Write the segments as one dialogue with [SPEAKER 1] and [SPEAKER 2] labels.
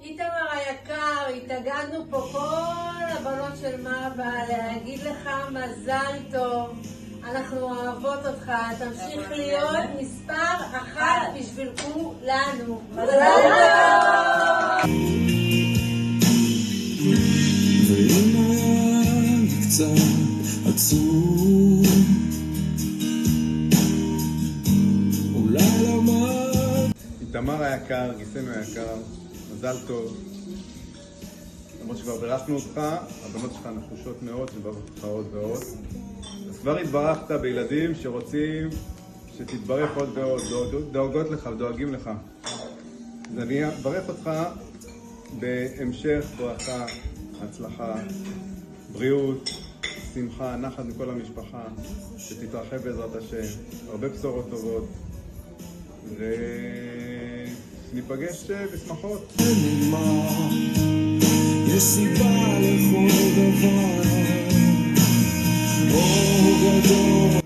[SPEAKER 1] איתמר היקר, התאגדנו פה כל הבנות של מבא להגיד לך מזל טוב. אנחנו אוהבות אותך, תמשיך להיות מספר אחת בשביל כולנו. מזל טוב!
[SPEAKER 2] ואם היה לי קצת עצוב, אולי למד.
[SPEAKER 3] איתמר היקר, גיסנו היקר, מזל טוב. למרות שכבר בירכנו אותך, הבנות שלך נחושות מאוד, נברך אותך עוד ועוד. אז כבר התברכת בילדים שרוצים שתתברך עוד ועוד, דואגות לך ודואגים לך. אז אני אברך אותך בהמשך ברכה, הצלחה, בריאות, שמחה, נחת מכל המשפחה, שתתרחב בעזרת השם, הרבה בשורות טובות, וניפגש בשמחות.
[SPEAKER 2] יש סיבה לכל דבר, אור גדול.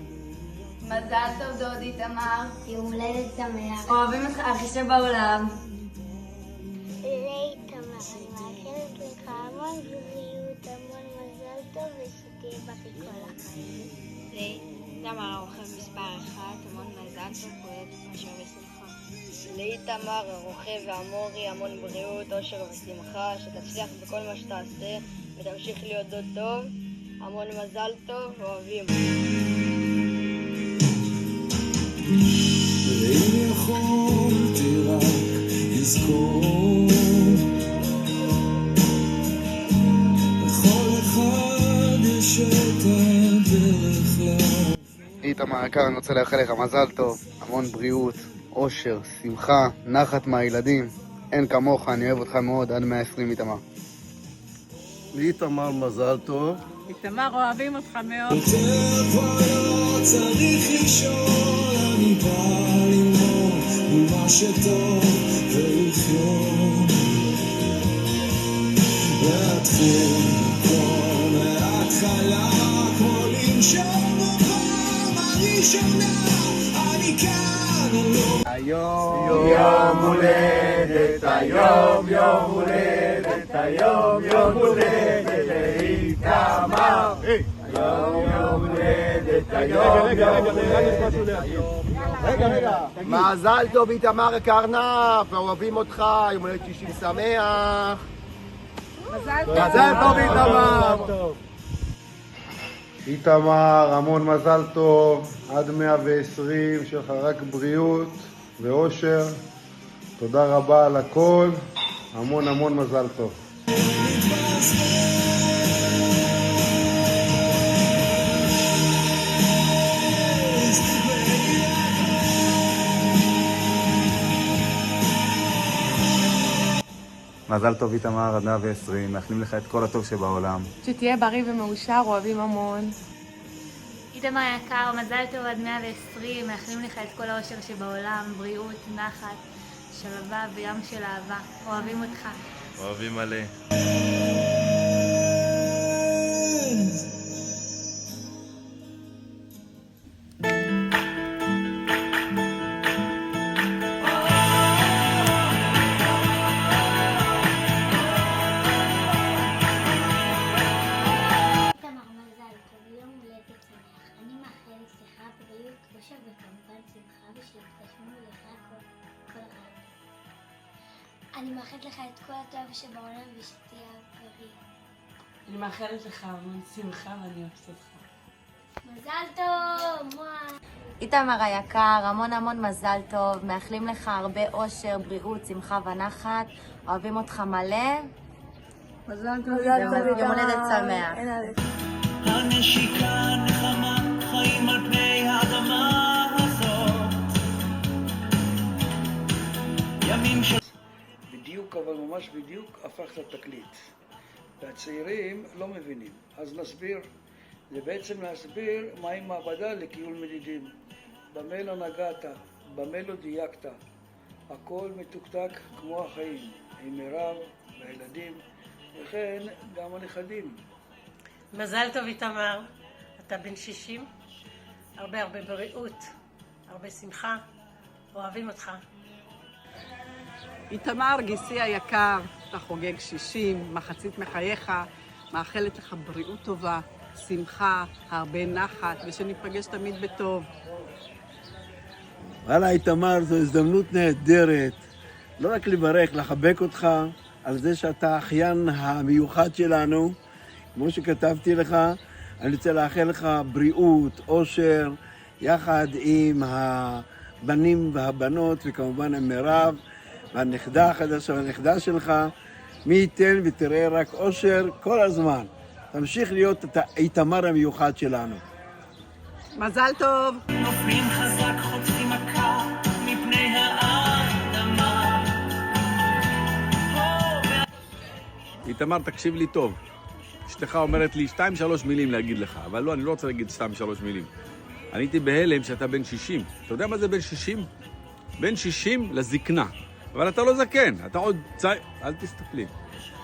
[SPEAKER 4] מזל טוב דוד איתמר,
[SPEAKER 5] יום הולדת שמח.
[SPEAKER 4] אוהבים אותך הכי שבעולם.
[SPEAKER 5] לאיתמר, אני מאחלת לך המון בריאות, המון מזל טוב ושתהיה בריא כל החיים.
[SPEAKER 6] לאיתמר הרוכב מספר 1, המון מזל טוב, הולדת אושר ושמחה. לאיתמר הרוכב והמורי, המון בריאות, אושר ושמחה, שתצליח בכל מה שתעשה ותמשיך להיות דוד טוב, המון מזל טוב, אוהבים.
[SPEAKER 2] ואם יכולתי רק לזכור, לכל אחד יש את הדרך לה.
[SPEAKER 7] איתמר היקר, אני רוצה לאחל לך מזל טוב, המון בריאות, אושר, שמחה, נחת מהילדים. אין כמוך, אני אוהב אותך מאוד, עד 120 איתמר.
[SPEAKER 8] לאיתמר מזל טוב.
[SPEAKER 1] איתמר, אוהבים אותך מאוד.
[SPEAKER 2] יותר כבר לא צריך לשאול, אני בא ללמוד ממה שטוב ולחיות, להתחיל הכל מההתחלה, כמו לנשום בפעם הראשונה. אני כאן, אני לא.
[SPEAKER 3] היום יום הולדת, היום יום הולדת, היום יום הולדת לאיתמר. היום יום הולדת, היום יום הולדת.
[SPEAKER 8] מזל טוב איתמר הקרנף, אוהבים אותך, יום הולדת 60 שמח.
[SPEAKER 1] מזל טוב!
[SPEAKER 8] מזל טוב איתמר.
[SPEAKER 3] איתמר, המון מזל טוב, עד 120, שיהיה לך רק בריאות ואושר. תודה רבה על הכל, המון המון מזל טוב.
[SPEAKER 9] מזל טוב איתמר, עד 120, מאחלים לך את כל הטוב שבעולם.
[SPEAKER 1] שתהיה בריא ומאושר, אוהבים המון.
[SPEAKER 4] איתמר יקר, מזל טוב עד 120, מאחלים לך את כל האושר שבעולם, בריאות, נחת, שלווה וים של אהבה. אוהבים אותך.
[SPEAKER 9] אוהבים מלא.
[SPEAKER 5] אני מאחלת לך את כל הטוב שבעולם ושתהיה בריא.
[SPEAKER 1] אני מאחלת לך המון שמחה ואני אוהבת אותך.
[SPEAKER 5] מזל טוב!
[SPEAKER 4] איתמר היקר, המון המון מזל טוב, מאחלים לך הרבה אושר, בריאות, שמחה ונחת, אוהבים אותך מלא.
[SPEAKER 1] מזל טוב,
[SPEAKER 4] יום הולדת שמח.
[SPEAKER 2] הנשיקה נחמה, חיים על פני האדמה הזאת, ימים של
[SPEAKER 10] בדיוק, אבל ממש בדיוק הפך לתקליט, והצעירים לא מבינים. אז נסביר. זה בעצם להסביר מהי מעבדה לכיול מדידים. במה לא נגעת, במה לא דייקת. הכל מתוקתק כמו החיים, עם מירב והילדים, וכן גם הנכדים.
[SPEAKER 1] מזל טוב איתמר, אתה בן 60, הרבה בריאות, הרבה שמחה, אוהבים אותך.
[SPEAKER 11] איתמר גיסי היקר, אתה חוגג 60, מחצית מחייך, מאחלת לך בריאות טובה, שמחה, הרבה נחת, ושניפגש תמיד בטוב.
[SPEAKER 12] וואלה, איתמר, זו הזדמנות נהדרת. לא רק לברך, לחבק אותך על זה שאתה האחיין המיוחד שלנו. כמו שכתבתי לך, אני רוצה לאחל לך בריאות, אושר, יחד עם הבנים והבנות, וכמובן עם מירב, והנכדה החדשה והנכדה שלך. מי ייתן ותראה רק אושר כל הזמן. תמשיך להיות את איתמר המיוחד שלנו.
[SPEAKER 11] מזל טוב!
[SPEAKER 2] נופלים חזק, חוטפים מכה מפני האדמה.
[SPEAKER 9] איתמר, תקשיב לי טוב. אשתך אומרת לי 2-3 מילים להגיד לך, אבל לא, אני לא רוצה להגיד 2-3 מילים. אני הייתי בהלם שאתה בן 60. אתה יודע מה זה בן 60? בן 60 לזקנה. אבל אתה לא זקן, אתה עוד צעיר, אל תסתכלי.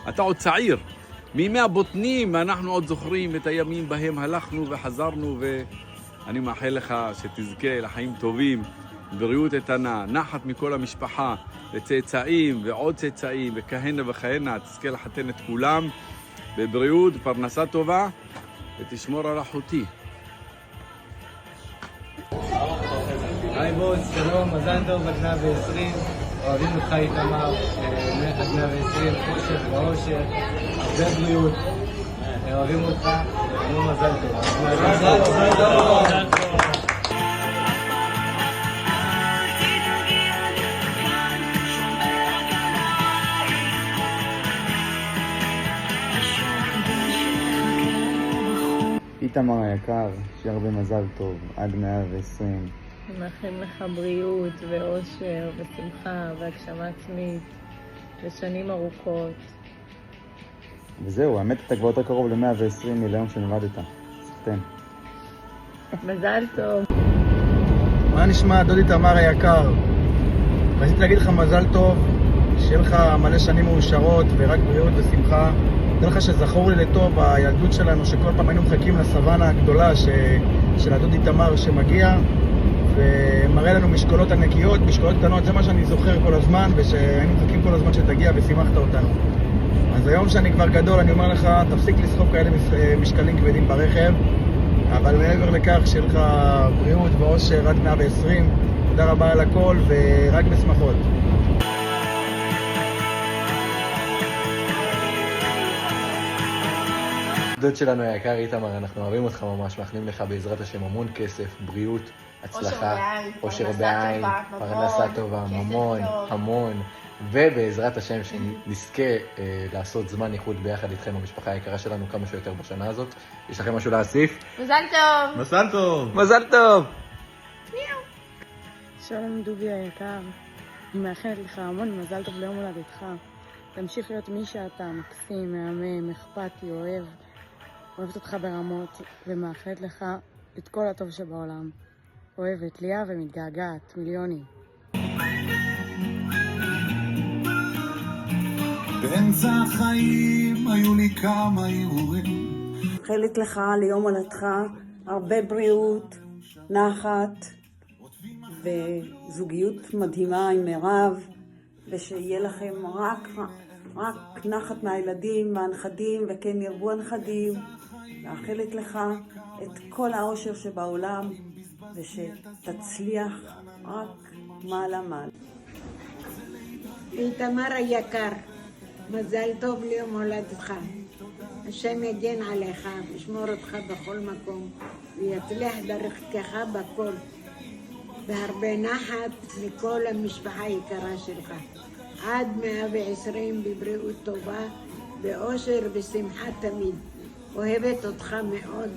[SPEAKER 9] אתה עוד צעיר. מימי הבוטנים, ואנחנו עוד זוכרים את הימים בהם הלכנו וחזרנו, ואני מאחל לך שתזכה לחיים טובים, בריאות איתנה, נחת מכל המשפחה, וצאצאים ועוד צאצאים, וכהנה וכהנה, תזכה לחתן את כולם, בבריאות, פרנסה טובה, ותשמור על אחותי.
[SPEAKER 13] היי בוס, שלום, מזל טוב עד 120, אוהבים אותך איתמר, עד 120, אושר ואושר, הרבה בריאות, אוהבים אותך, מזל טוב. מזל טוב.
[SPEAKER 7] איתמר היקר, שיהיה הרבה מזל טוב, עד 120.
[SPEAKER 14] מאחלים לך בריאות ואושר ושמחה והגשמה עצמית ושנים ארוכות.
[SPEAKER 7] וזהו, האמת אתה כבר יותר קרוב ל-120 מיליון שנולדת. סחתן.
[SPEAKER 14] מזל טוב.
[SPEAKER 13] מה נשמע, דוד איתמר היקר? רציתי להגיד לך מזל טוב, שיהיה לך מלא שנים מאושרות ורק בריאות ושמחה. תדע לך שזכור לי לטוב הילדות שלנו, שכל פעם היינו מחכים לסוואנה הגדולה של הדוד איתמר שמגיע ומראה לנו משקולות ענקיות, משקולות קטנות, זה מה שאני זוכר כל הזמן, ושהיינו מחכים כל הזמן שתגיע ושימחת אותנו. אז היום שאני כבר גדול, אני אומר לך, תפסיק לסחוב כאלה משקלים כבדים ברכב, אבל מעבר לכך, שיהיה לך בריאות ואושר עד 120. תודה רבה על הכל, ורק בשמחות.
[SPEAKER 15] דוד שלנו היקר איתמר, אנחנו אוהבים אותך ממש, מאחלים לך בעזרת השם המון כסף, בריאות, הצלחה, אושר בעין, פרנסה טובה, ממון, המון, ובעזרת השם שנזכה לעשות זמן איחוד ביחד איתכם, המשפחה היקרה שלנו, כמה שיותר בשנה הזאת. יש לכם משהו להוסיף?
[SPEAKER 6] מזל טוב!
[SPEAKER 9] מזל טוב!
[SPEAKER 15] מזל טוב!
[SPEAKER 14] שלום דובי היקר, אני מאחלת לך המון מזל טוב ליום הולדתך. תמשיך להיות מי שאתה, מקסים, מהמם, אכפתי, אוהבת אותך ברמות, ומאחלת לך את כל הטוב שבעולם. אוהבת, ליה, ומתגעגעת, מיליונים.
[SPEAKER 2] באמצע החיים היו לי כמה ערעורים.
[SPEAKER 16] מאחלת לך ליום הולדתך הרבה בריאות, נחת וזוגיות מדהימה עם מירב, ושיהיה לכם רק נחת מהילדים, מהנכדים, וכן ירבו הנכדים. מאחלת לך את כל האושר שבעולם, ושתצליח רק מעלה מעלה.
[SPEAKER 17] איתמר היקר, מזל טוב ליום הולדתך. השם יגן עליך וישמור אותך בכל מקום, ויצליח דרכך בכל, והרבה נחת מכל המשפחה היקרה שלך. עד 120 בבריאות טובה, באושר ושמחה תמיד. אוהבת אותך מאוד.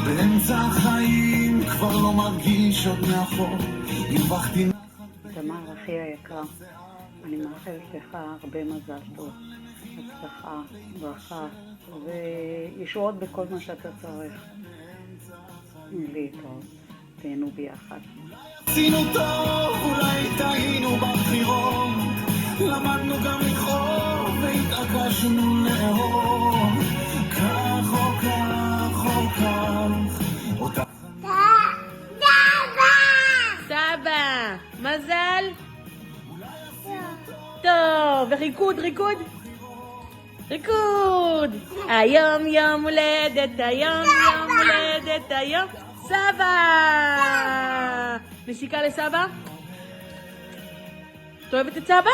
[SPEAKER 2] באמצע החיים כבר לא מרגיש עוד מאחור. הרווחתי
[SPEAKER 11] תמר אחי היקר, אני מאחלת לך הרבה מזל טוב, הצלחה, ברכה וישועות בכל מה שאתה צריך. להתראות, תהנו ביחד.
[SPEAKER 2] עשינו טוב, אולי טעינו בבחירות, למדנו גם לכאוב והתעקשנו לאהוב, כך או כך או כך אותה.
[SPEAKER 1] סבא, מזל? טוב, וריקוד, ריקוד? ריקוד! היום יום הולדת, היום יום הולדת, היום סבא! נשיקה לסבא? את אוהבת את סבא?